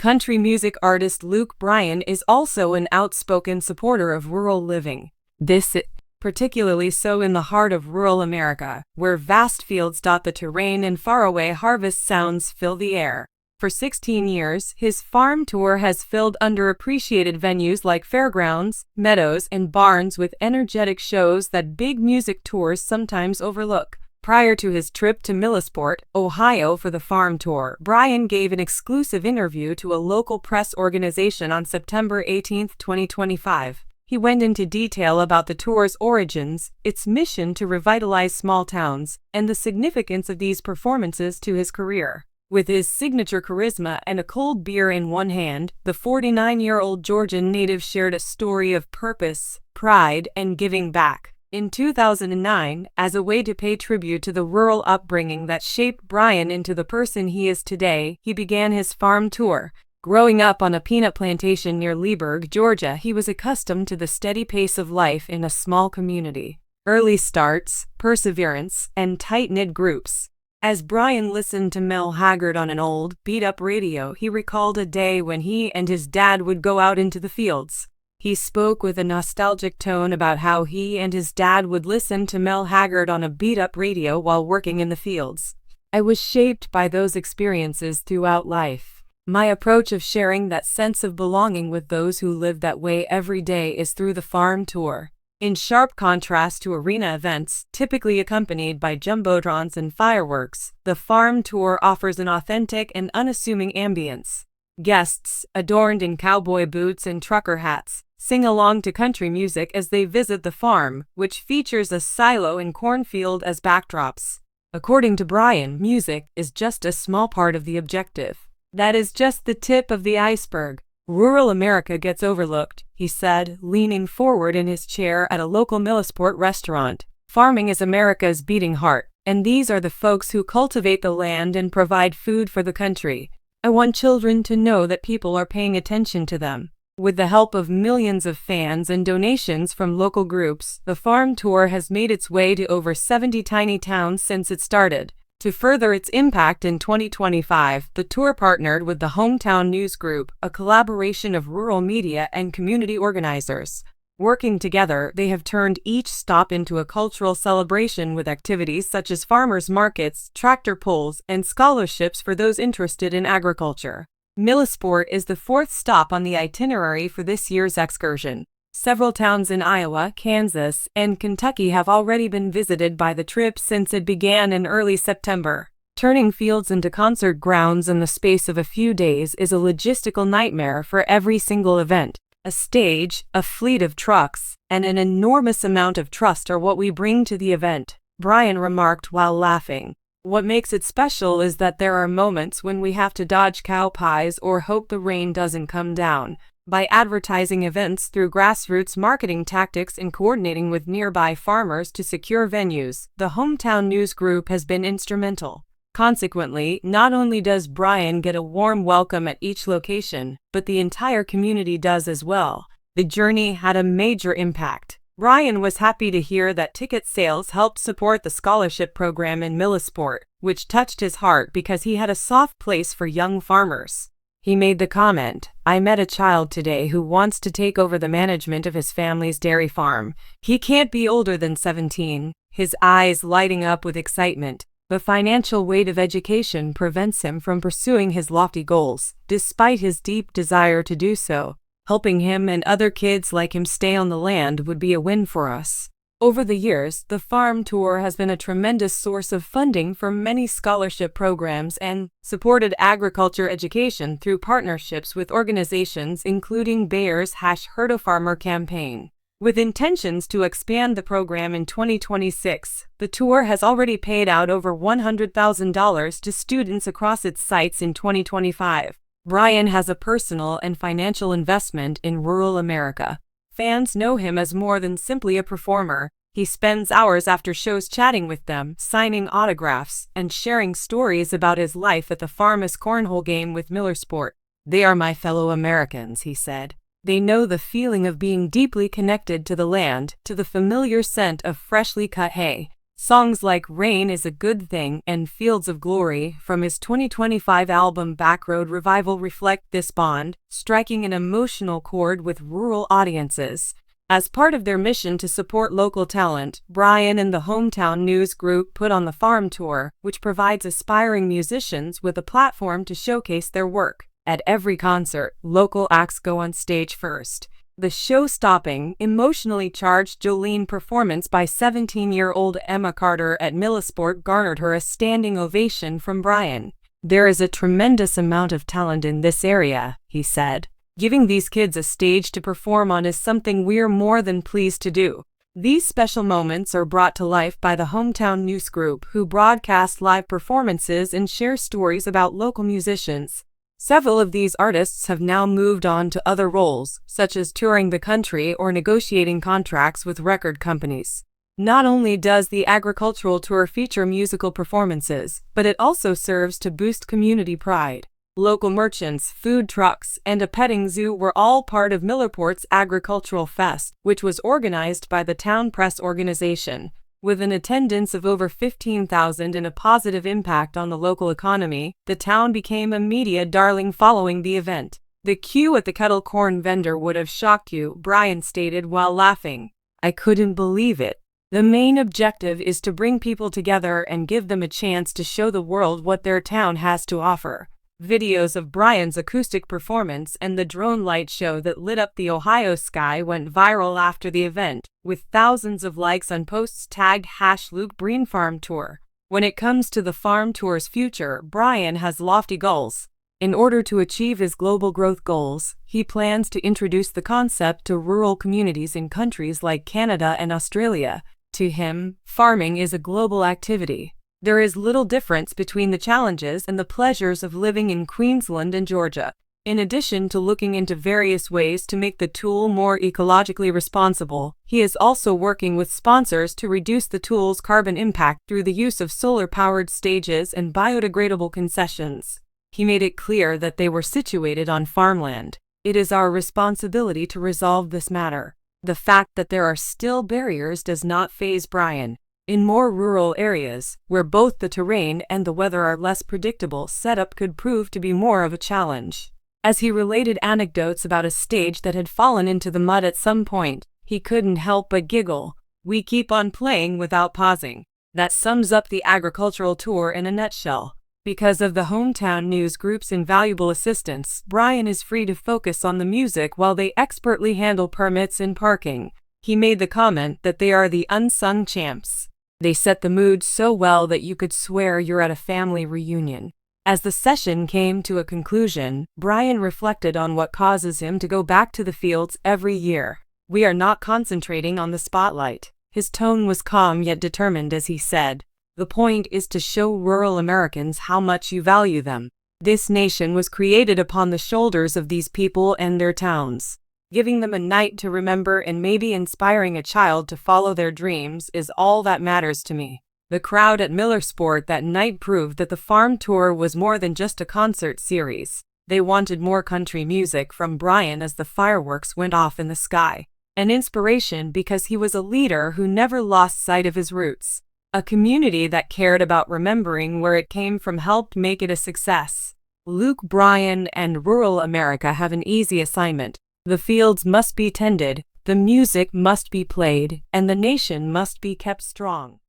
Country music artist Bryan is also an outspoken supporter of rural living. This is particularly so in the heart of rural America, where vast fields dot the terrain and faraway harvest sounds fill the air. For 16 years, his farm tour has filled underappreciated venues like fairgrounds, meadows, and barns with energetic shows that big music tours sometimes overlook. Prior to his trip to Millersport, Ohio for the farm tour, Bryan gave an exclusive interview to a local press organization on September 18, 2025. He went into detail about the tour's origins, its mission to revitalize small towns, and the significance of these performances to his career. With his signature charisma and a cold beer in one hand, the 49-year-old Georgian native shared a story of purpose, pride, and giving back. In 2009, as a way to pay tribute to the rural upbringing that shaped Bryan into the person he is today, he began his farm tour. Growing up on a peanut plantation near Leesburg, Georgia, he was accustomed to the steady pace of life in a small community. Early starts, perseverance, and tight-knit groups. As Bryan listened to Mel Haggard on an old, beat-up radio, he recalled a day when he and his dad would go out into the fields. He spoke with a nostalgic tone about how he and his dad would listen to Mel Haggard on a beat-up radio while working in the fields. I was shaped by those experiences throughout life. My approach of sharing that sense of belonging with those who live that way every day is through the farm tour. In sharp contrast to arena events, typically accompanied by jumbotrons and fireworks, the farm tour offers an authentic and unassuming ambience. Guests, adorned in cowboy boots and trucker hats, sing along to country music as they visit the farm, which features a silo and cornfield as backdrops. According to Bryan, music is just a small part of the objective. That is just the tip of the iceberg. Rural America gets overlooked, he said, leaning forward in his chair at a local Millersport restaurant. Farming is America's beating heart, and these are the folks who cultivate the land and provide food for the country. I want children to know that people are paying attention to them. With the help of millions of fans and donations from local groups, the farm tour has made its way to over 70 tiny towns since it started. To further its impact in 2025, the tour partnered with the Hometown News Group, a collaboration of rural media and community organizers. Working together, they have turned each stop into a cultural celebration with activities such as farmers markets, tractor pulls, and scholarships for those interested in agriculture. Millersport is the fourth stop on the itinerary for this year's excursion. Several towns in Iowa, Kansas, and Kentucky have already been visited by the trip since it began in early September. Turning fields into concert grounds in the space of a few days is a logistical nightmare for every single event. A stage, a fleet of trucks, and an enormous amount of trust are what we bring to the event, Bryan remarked while laughing. What makes it special is that there are moments when we have to dodge cow pies or hope the rain doesn't come down. By advertising events through grassroots marketing tactics and coordinating with nearby farmers to secure venues, the Hometown News Group has been instrumental. Consequently, not only does Bryan get a warm welcome at each location, but the entire community does as well. The journey had a major impact. Bryan was happy to hear that ticket sales helped support the scholarship program in Millersport, which touched his heart because he had a soft place for young farmers. He made the comment, "I met a child today who wants to take over the management of his family's dairy farm. He can't be older than 17, his eyes lighting up with excitement. The financial weight of education prevents him from pursuing his lofty goals, despite his deep desire to do so. Helping him and other kids like him stay on the land would be a win for us." Over the years, the farm tour has been a tremendous source of funding for many scholarship programs and supported agriculture education through partnerships with organizations including Bayer's #Herd a Farmer campaign. With intentions to expand the program in 2026, the tour has already paid out over $100,000 to students across its sites in 2025. Bryan has a personal and financial investment in rural America. Fans know him as more than simply a performer. He spends hours after shows chatting with them, signing autographs, and sharing stories about his life at the farmers' cornhole game with Millersport. "They are my fellow Americans," he said. "They know the feeling of being deeply connected to the land, to the familiar scent of freshly cut hay." Songs like Rain is a Good Thing and Fields of Glory from his 2025 album Backroad Revival reflect this bond, striking an emotional chord with rural audiences. As part of their mission to support local talent, Bryan and the Hometown News Group put on the Farm Tour, which provides aspiring musicians with a platform to showcase their work. At every concert, local acts go on stage first. The show-stopping, emotionally charged Jolene performance by 17-year-old Emma Carter at Millisport garnered her a standing ovation from Bryan. "There is a tremendous amount of talent in this area," he said. "Giving these kids a stage to perform on is something we're more than pleased to do." These special moments are brought to life by the Hometown News Group, who broadcast live performances and share stories about local musicians. Several of these artists have now moved on to other roles, such as touring the country or negotiating contracts with record companies. Not only does the agricultural tour feature musical performances, but it also serves to boost community pride. Local merchants, food trucks, and a petting zoo were all part of Millerport's Agricultural Fest, which was organized by the town press organization. With an attendance of over 15,000 and a positive impact on the local economy, the town became a media darling following the event. "The queue at the kettle corn vendor would have shocked you," Bryan stated while laughing. "I couldn't believe it. The main objective is to bring people together and give them a chance to show the world what their town has to offer." Videos of Bryan's acoustic performance and the drone light show that lit up the Ohio sky went viral after the event, with thousands of likes on posts tagged #LukeBryanFarmTour. When it comes to the Farm Tour's future, Bryan has lofty goals. In order to achieve his global growth goals, he plans to introduce the concept to rural communities in countries like Canada and Australia. To him, farming is a global activity. There is little difference between the challenges and the pleasures of living in Queensland and Georgia. In addition to looking into various ways to make the tool more ecologically responsible, he is also working with sponsors to reduce the tool's carbon impact through the use of solar-powered stages and biodegradable concessions. He made it clear that they were situated on farmland. "It is our responsibility to resolve this matter." The fact that there are still barriers does not faze Bryan. In more rural areas, where both the terrain and the weather are less predictable, setup could prove to be more of a challenge. As he related anecdotes about a stage that had fallen into the mud at some point, he couldn't help but giggle. "We keep on playing without pausing." That sums up the agricultural tour in a nutshell. Because of the Hometown News Group's invaluable assistance, Bryan is free to focus on the music while they expertly handle permits and parking. He made the comment that they are the unsung champs. "They set the mood so well that you could swear you're at a family reunion." As the session came to a conclusion, Bryan reflected on what causes him to go back to the fields every year. "We are not concentrating on the spotlight." His tone was calm yet determined as he said, "The point is to show rural Americans how much you value them. This nation was created upon the shoulders of these people and their towns. Giving them a night to remember and maybe inspiring a child to follow their dreams is all that matters to me." The crowd at Millisport that night proved that the Farm Tour was more than just a concert series. They wanted more country music from Bryan as the fireworks went off in the sky. An inspiration because he was a leader who never lost sight of his roots. A community that cared about remembering where it came from helped make it a success. Luke Bryan and rural America have an easy assignment. The fields must be tended, the music must be played, and the nation must be kept strong.